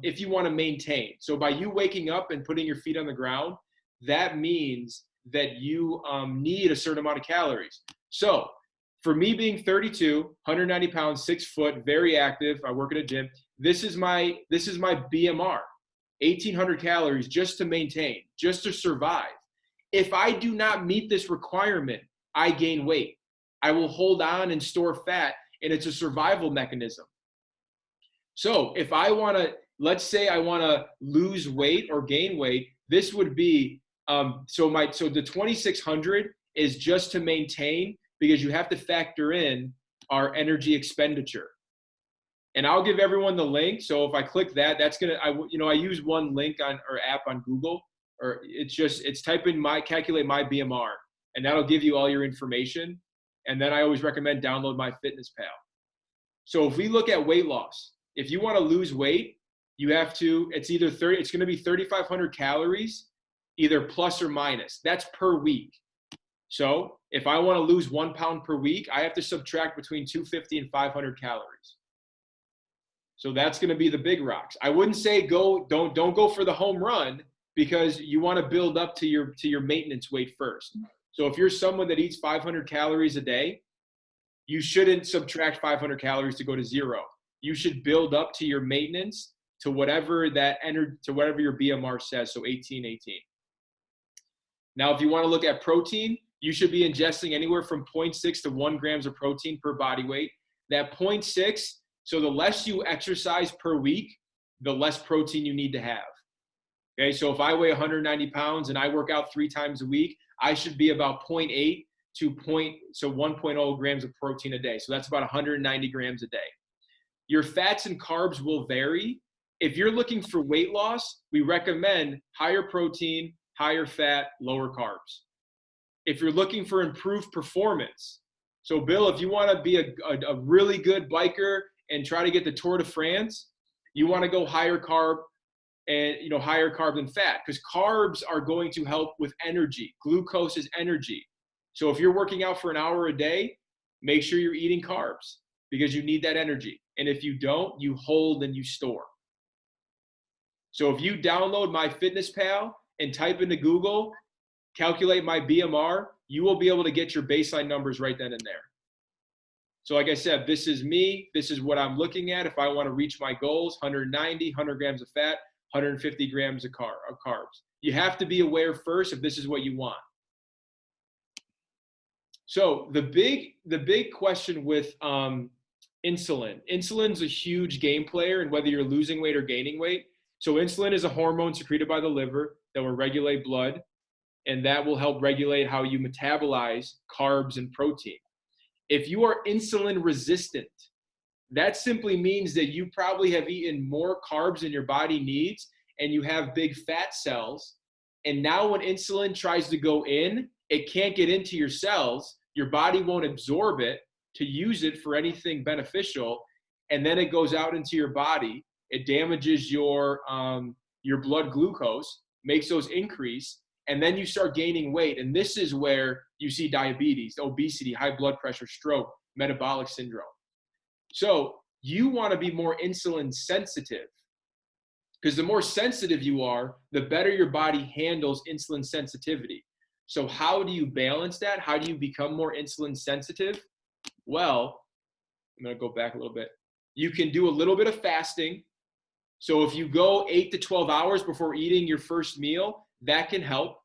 if you want to maintain. So by you waking up and putting your feet on the ground, that means that you need a certain amount of calories. So for me being 32, 190 pounds, 6 foot, very active, I work at a gym, this is my BMR. 1,800 calories just to maintain, just to survive. If I do not meet this requirement, I gain weight. I will hold on and store fat, and it's a survival mechanism. So if I want to, let's say I want to lose weight or gain weight, this would be, so the 2,600 is just to maintain, because you have to factor in our energy expenditure. And I'll give everyone the link. So if I click that, that's gonna, I use one link on or app on Google, or it's type in calculate my BMR, and that'll give you all your information. And then I always recommend download My Fitness Pal. So if we look at weight loss, if you want to lose weight, you have to, it's going to be 3,500 calories, either plus or minus. That's per week. So if I want to lose 1 pound per week, I have to subtract between 250 and 500 calories. So that's going to be the big rocks. I wouldn't say don't go for the home run, because you want to build up to your maintenance weight first. So if you're someone that eats 500 calories a day, you shouldn't subtract 500 calories to go to 0. You should build up to your maintenance, to whatever whatever your BMR says. So 18. Now, if you want to look at protein, you should be ingesting anywhere from 0.6 to 1 grams of protein per body weight. That 0.6, so the less you exercise per week, the less protein you need to have. Okay, so if I weigh 190 pounds and I work out 3 times a week, I should be about 0.8 to 1.0 grams of protein a day. So that's about 190 grams a day. Your fats and carbs will vary. If you're looking for weight loss, we recommend higher protein, higher fat, lower carbs. If you're looking for improved performance, so Bill, if you want to be a really good biker and try to get the Tour de France, you want to go higher carb and higher carb than fat, because carbs are going to help with energy. Glucose is energy. So if you're working out for an hour a day, make sure you're eating carbs, because you need that energy. And if you don't, you hold and you store. So if you download My Fitness Pal and type into Google, calculate my BMR, you will be able to get your baseline numbers right then and there. So like I said, this is me. This is what I'm looking at. If I want to reach my goals, 190, 100 grams of fat, 150 grams of carbs. You have to be aware first if this is what you want. So the big question with insulin. Insulin's a huge game player in whether you're losing weight or gaining weight. So insulin is a hormone secreted by the liver that will regulate blood, and that will help regulate how you metabolize carbs and protein. If you are insulin resistant, that simply means that you probably have eaten more carbs than your body needs, and you have big fat cells. And now when insulin tries to go in, it can't get into your cells. Your body won't absorb it to use it for anything beneficial. And then it goes out into your body. It damages your blood glucose, makes those increase, and then you start gaining weight. And this is where you see diabetes, obesity, high blood pressure, stroke, metabolic syndrome. So you want to be more insulin sensitive, because the more sensitive you are, the better your body handles insulin sensitivity. So how do you balance that? How do you become more insulin sensitive? Well, I'm going to go back a little bit. You can do a little bit of fasting. So if you go 8 to 12 hours before eating your first meal, that can help.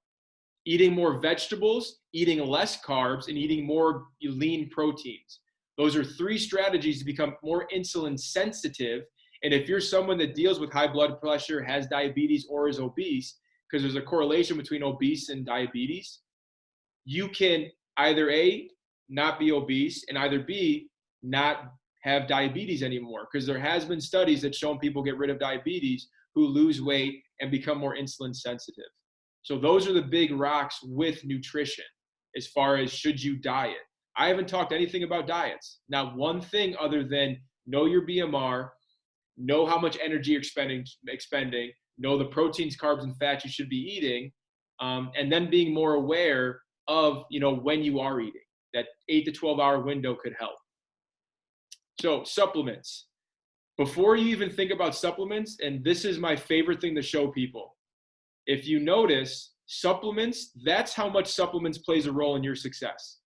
Eating more vegetables, eating less carbs, and eating more lean proteins. Those are 3 strategies to become more insulin sensitive. And if you're someone that deals with high blood pressure, has diabetes, or is obese, because there's a correlation between obese and diabetes, you can either A, not be obese, and either B, not have diabetes anymore. Because there has been studies that show people get rid of diabetes who lose weight and become more insulin sensitive. So those are the big rocks with nutrition as far as should you diet. I haven't talked anything about diets. Not one thing other than know your BMR, know how much energy you're expending, know the proteins, carbs, and fats you should be eating, and then being more aware of, when you are eating. That 8 to 12 hour window could help. So supplements. Before you even think about supplements, and this is my favorite thing to show people, if you notice, supplements, that's how much supplements plays a role in your success.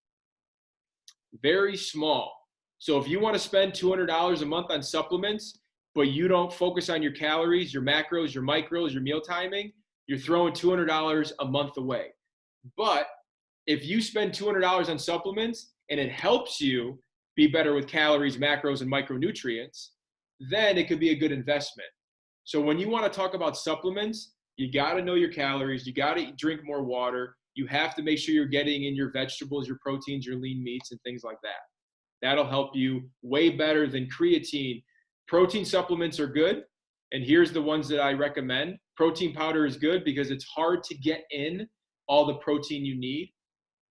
Very small. So if you want to spend $200 a month on supplements, but you don't focus on your calories, your macros, your micros, your meal timing, you're throwing $200 a month away. But if you spend $200 on supplements and it helps you be better with calories, macros, and micronutrients, then it could be a good investment. So when you want to talk about supplements, you got to know your calories. You got to drink more water. You have to make sure you're getting in your vegetables, your proteins, your lean meats, and things like that. That'll help you way better than creatine. Protein supplements are good, and here's the ones that I recommend. Protein powder is good because it's hard to get in all the protein you need.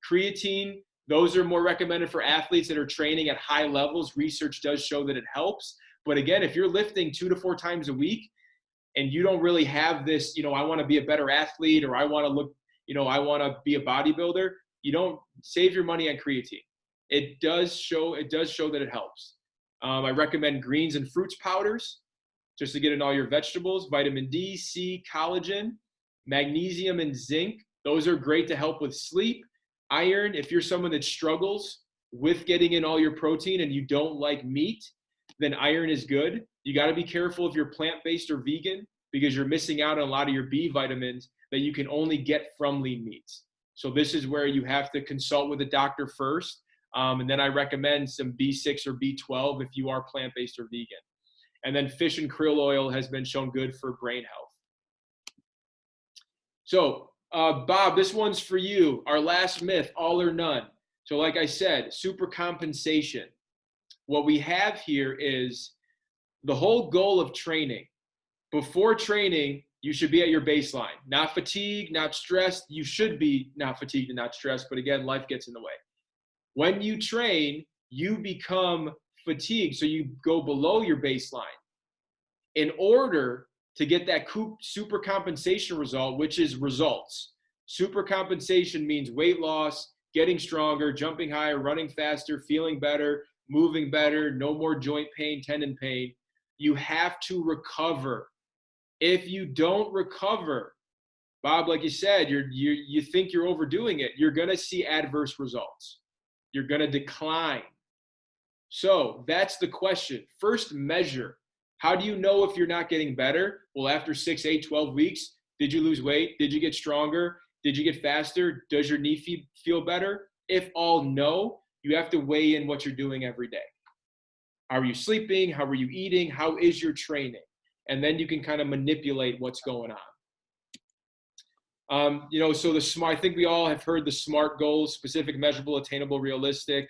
Creatine, those are more recommended for athletes that are training at high levels. Research does show that it helps. But again, if you're lifting 2 to 4 times a week and you don't really have this, I want to be a better athlete, or I want to look, I want to be a bodybuilder, you don't save your money on creatine. It does show that it helps. I recommend greens and fruits powders just to get in all your vegetables. Vitamin D, C, collagen, magnesium, and zinc. Those are great to help with sleep. Iron, if you're someone that struggles with getting in all your protein and you don't like meat, then iron is good. You got to be careful if you're plant-based or vegan, because you're missing out on a lot of your B vitamins that you can only get from lean meats. So this is where you have to consult with a doctor first. And then I recommend some B6 or B12 if you are plant-based or vegan. And then fish and krill oil has been shown good for brain health. So Bob, this one's for you. Our last myth, all or none. So like I said, super compensation. What we have here is the whole goal of training. Before training, you should be at your baseline. Not fatigued, not stressed. You should be not fatigued and not stressed, but again, life gets in the way. When you train, you become fatigued, so you go below your baseline. In order to get that super compensation result, which is results. Super compensation means weight loss, getting stronger, jumping higher, running faster, feeling better, moving better, no more joint pain, tendon pain. You have to recover. If you don't recover, Bob, like you said, you think you're overdoing it, you're going to see adverse results. You're going to decline. So that's the question. First, measure. How do you know if you're not getting better? Well, after 6, 8, 12 weeks, did you lose weight? Did you get stronger? Did you get faster? Does your knee feel better? If all no, you have to weigh in what you're doing every day. How are you sleeping? How are you eating? How is your training? And then you can kind of manipulate what's going on. So the SMART, I think we all have heard the SMART goals: specific, measurable, attainable, realistic.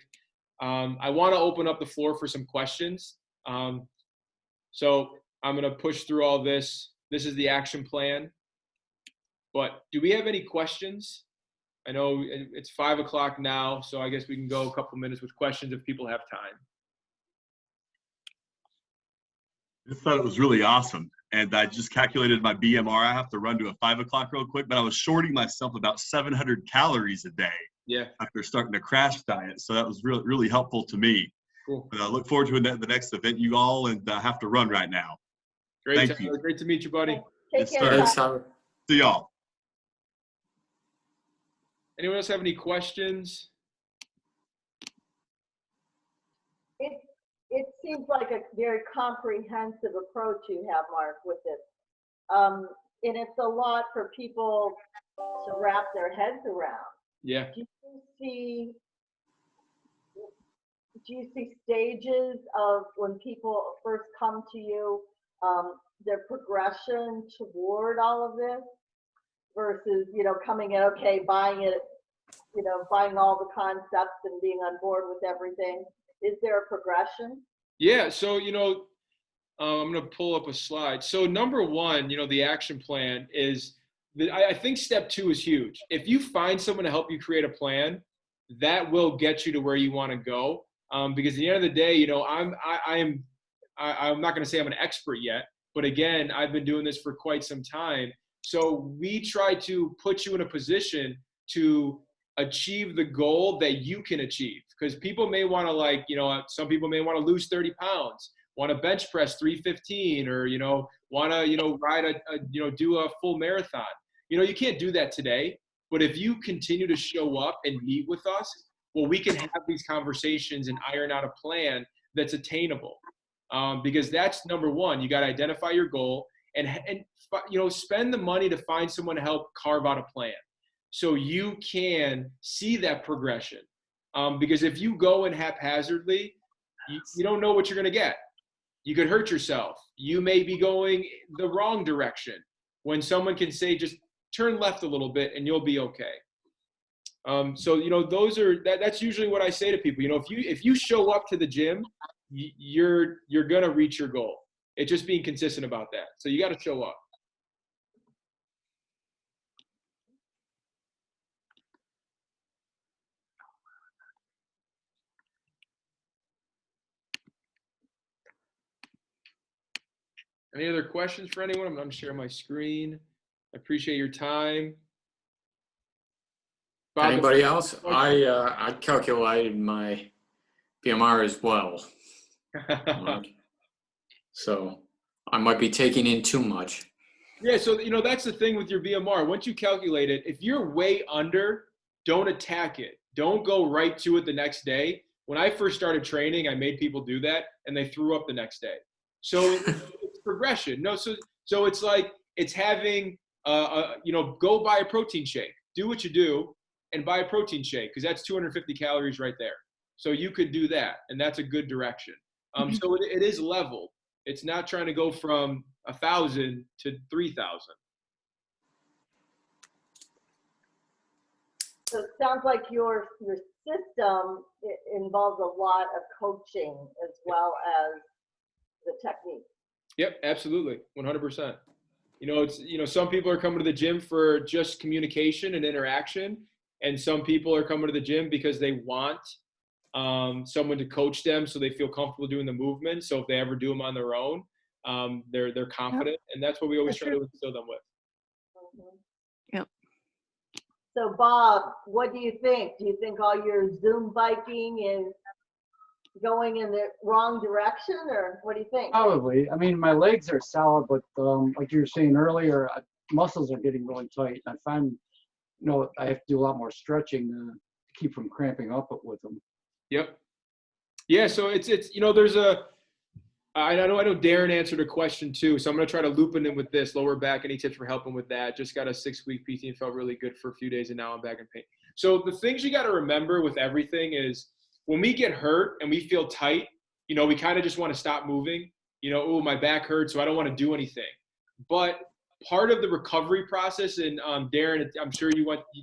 I want to open up the floor for some questions. So I'm going to push through all this. This is the action plan. But do we have any questions? I know it's 5 o'clock now, so I guess we can go a couple minutes with questions if people have time. I thought it was really awesome. And I just calculated my BMR. I have to run to a 5 o'clock real quick, but I was shorting myself about 700 calories a day. Yeah. After starting a crash diet. So that was really, really helpful to me. Cool. But I look forward to the next event, you all, and I have to run right now. Great. Thank you. Great to meet you, buddy. Take Yes, care. sir. Thanks, Howard. See y'all. Anyone else have any questions? It seems like a very comprehensive approach you have, Mark, with this. And it's a lot for people to wrap their heads around. Yeah. Do you see stages of when people first come to you, their progression toward all of this versus, coming in, okay, buying it, buying all the concepts and being on board with everything? Is there a progression? Yeah. So, I'm going to pull up a slide. So number one, the action plan is I think step 2 is huge. If you find someone to help you create a plan, that will get you to where you want to go. Because at the end of the day, you know, I'm not going to say I'm an expert yet, but again, I've been doing this for quite some time. So we try to put you in a position to achieve the goal that you can achieve. Because people may want to, like, you know, some people may want to lose 30 pounds, want to bench press 315, or, you know, want to, you know, ride do a full marathon. You know, you can't do that today, but if you continue to show up and meet with us, well, we can have these conversations and iron out a plan that's attainable. Because that's number one. You got to identify your goal and you know, spend the money to find someone to help carve out a plan so you can see that progression. Because if you go in haphazardly, you don't know what you're going to get. You could hurt yourself. You may be going the wrong direction when someone can say, just turn left a little bit and you'll be okay. So, you know, that's usually what I say to people. You know, if you show up to the gym, you're going to reach your goal. It's just being consistent about that. So you got to show up. Any other questions for anyone? I'm going to share my screen. I appreciate your time. Bob, Anybody else? I calculated my BMR as well. So I might be taking in too much. Yeah, so, you know, that's the thing with your BMR. Once you calculate it, if you're way under, don't attack it. Don't go right to it the next day. When I first started training, I made people do that, and they threw up the next day. So it's progression. No, so it's like, it's having, you know, go buy a protein shake. Do what you do and buy a protein shake, because that's 250 calories right there. So you could do that, and that's a good direction. So it is leveled. It's not trying to go from 1,000 to 3,000. So it sounds like your system involves a lot of coaching as well as the technique. Yep, absolutely, 100%. You know, it's, you know, some people are coming to the gym for just communication and interaction, and some people are coming to the gym because they want someone to coach them so they feel comfortable doing the movement. So if they ever do them on their own, they're confident, and that's what we always try to instill them with. Yep. So Bob, what do you think? Do you think all your Zoom biking is going in the wrong direction, or what do you think? Probably. I mean, my legs are solid, but like you were saying earlier, muscles are getting really tight. I find, you know, I have to do a lot more stretching to keep from cramping up with them. Yep. Yeah. So it's you know, there's I know Darren answered a question too, so I'm going to try to loop in with this lower back. Any tips for helping with that? Just got a 6-week PT and felt really good for a few days, and now I'm back in pain. So the things you got to remember with everything is, when we get hurt and we feel tight, you know, we kind of just want to stop moving. You know, oh, my back hurts, so I don't want to do anything. But part of the recovery process, and Darren, I'm sure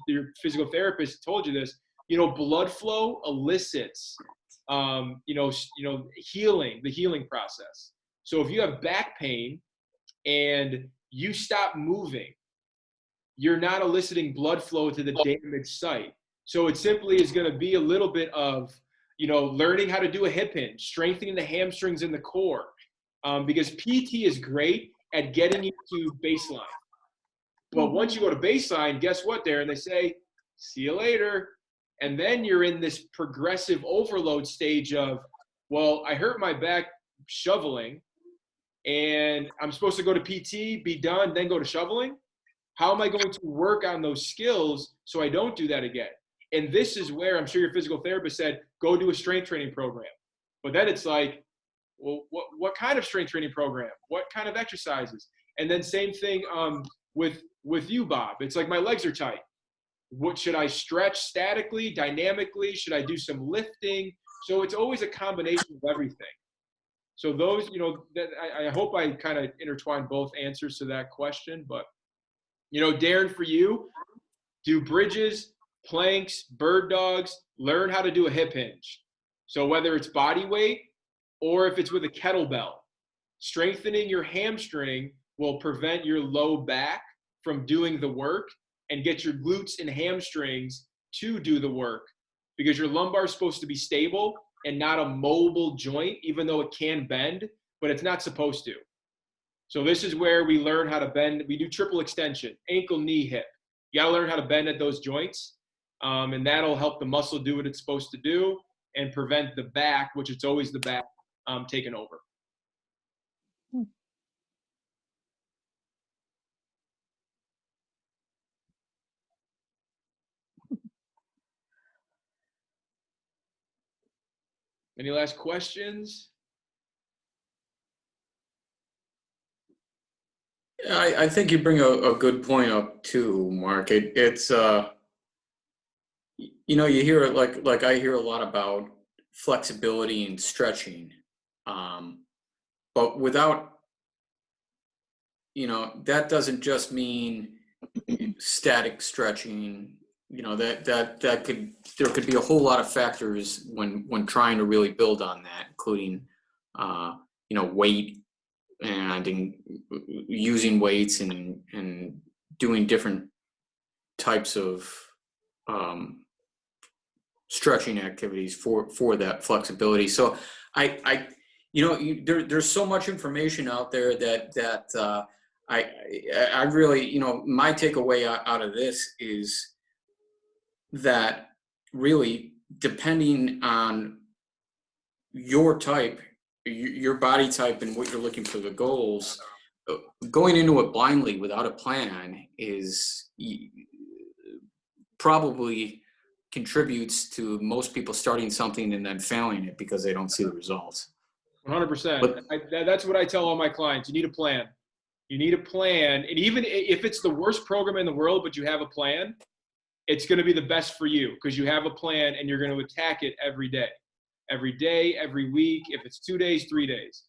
your physical therapist told you this, you know, blood flow elicits, you know, the healing process. So if you have back pain and you stop moving, you're not eliciting blood flow to the damaged site. So it simply is going to be a little bit of, you know, learning how to do a hip hinge, strengthening the hamstrings and the core, because PT is great at getting you to baseline. But once you go to baseline, guess what, Darren? They say, see you later. And then you're in this progressive overload stage of, well, I hurt my back shoveling, and I'm supposed to go to PT, be done, then go to shoveling. How am I going to work on those skills so I don't do that again? And this is where I'm sure your physical therapist said, go do a strength training program. But then it's like, well, what kind of strength training program? What kind of exercises? And then same thing with you, Bob. It's like, my legs are tight. What should I stretch statically, dynamically? Should I do some lifting? So it's always a combination of everything. So those, you know, I hope I kind of intertwined both answers to that question. But, you know, Darren, for you, do bridges, planks, bird dogs, learn how to do a hip hinge. So whether it's body weight or if it's with a kettlebell, strengthening your hamstring will prevent your low back from doing the work and get your glutes and hamstrings to do the work, because your lumbar is supposed to be stable and not a mobile joint, even though it can bend, but it's not supposed to. So this is where we learn how to bend. We do triple extension, ankle, knee, hip. You gotta learn how to bend at those joints, and that'll help the muscle do what it's supposed to do and prevent the back, which it's always the back, taking over. Any last questions? I think you bring a good point up too, Mark. It's you know, you hear it like I hear a lot about flexibility and stretching, but without, you know, that doesn't just mean static stretching. You know, that could, there could be a whole lot of factors when trying to really build on that, including you know, weight and using weights and doing different types of stretching activities for that flexibility. So I you know, there's so much information out there that I really, you know, my takeaway out of this is that really, depending on your type, your body type, and what you're looking for the goals, going into it blindly without a plan is probably contributes to most people starting something and then failing it because they don't see the results. 100%. That's what I tell all my clients. You need a plan. You need a plan. And even if it's the worst program in the world, but you have a plan, it's going to be the best for you because you have a plan and you're going to attack it every day, every week. If it's 2 days, 3 days.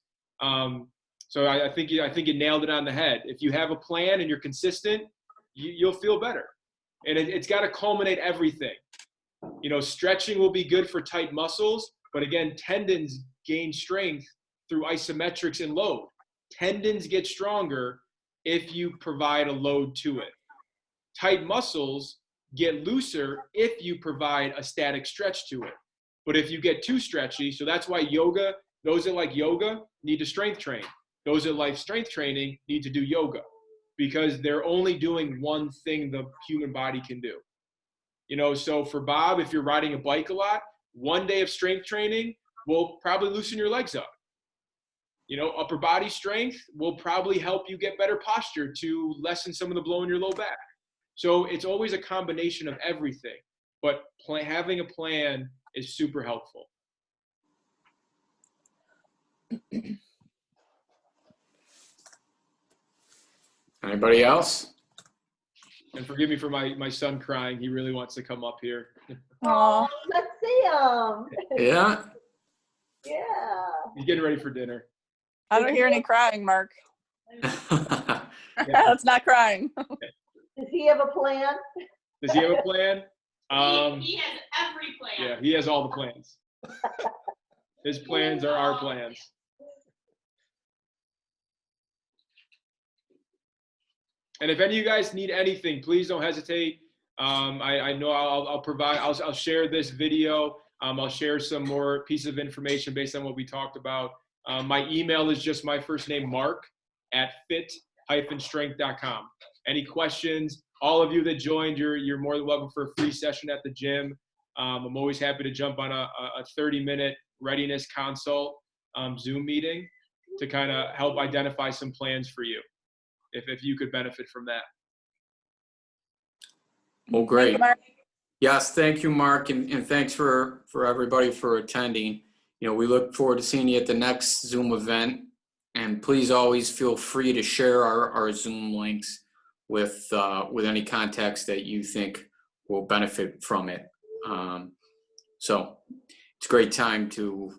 So I think you nailed it on the head. If you have a plan and you're consistent, you'll feel better. And it's got to culminate everything. You know, stretching will be good for tight muscles, but again, tendons gain strength through isometrics and load. Tendons get stronger if you provide a load to it. Tight muscles get looser if you provide a static stretch to it. But if you get too stretchy, so that's why yoga, those that like yoga need to strength train. Those that like strength training need to do yoga because they're only doing one thing the human body can do. You know, so for Bob, if you're riding a bike a lot, 1 day of strength training will probably loosen your legs up. You know, upper body strength will probably help you get better posture to lessen some of the blow in your low back. So it's always a combination of everything, but having a plan is super helpful. Anybody else? And forgive me for my son crying. He really wants to come up here. Oh, let's see him. Yeah. Yeah. He's getting ready for dinner. I don't hear any crying, Mark. That's not crying. Does he have a plan? Does he have a plan? He has every plan. Yeah, he has all the plans. His plans are our plans. And if any of you guys need anything, please don't hesitate. I know I'll share this video. I'll share some more pieces of information based on what we talked about. My email is just my first name, Mark, @fit-strength.com. Any questions? All of you that joined, you're more than welcome for a free session at the gym. I'm always happy to jump on a 30-minute readiness consult Zoom meeting to kind of help identify some plans for you, if you could benefit from that. Well, great. Mark. Yes, thank you, Mark, and thanks for everybody for attending. You know, we look forward to seeing you at the next Zoom event, and please always feel free to share our Zoom links with any contacts that you think will benefit from it. So it's a great time to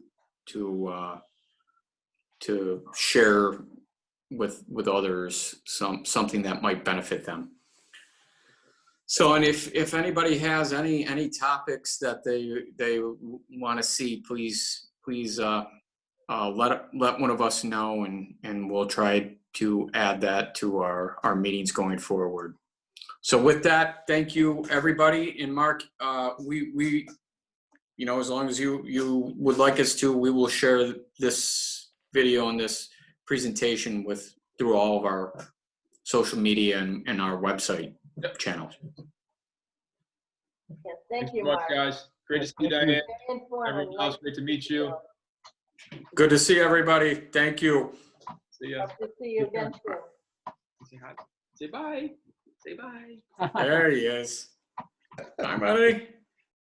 share with others something that might benefit them. So, and if anybody has any topics that they want to see, please let one of us know, and we'll try to add that to our meetings going forward. So with that, thank you, everybody. And Mark, we you know, as long as you would like us to, we will share this video and this presentation through all of our social media and our website channels. Yes, Thanks thank you, so much, Mark. guys. Great to see you, Thank you. Diane. Very informative. Everyone else, great to meet you. Good to see everybody. Thank you. See ya. Hope to see you again soon. Say hi. Say bye. Say bye. There he is. Hi, buddy.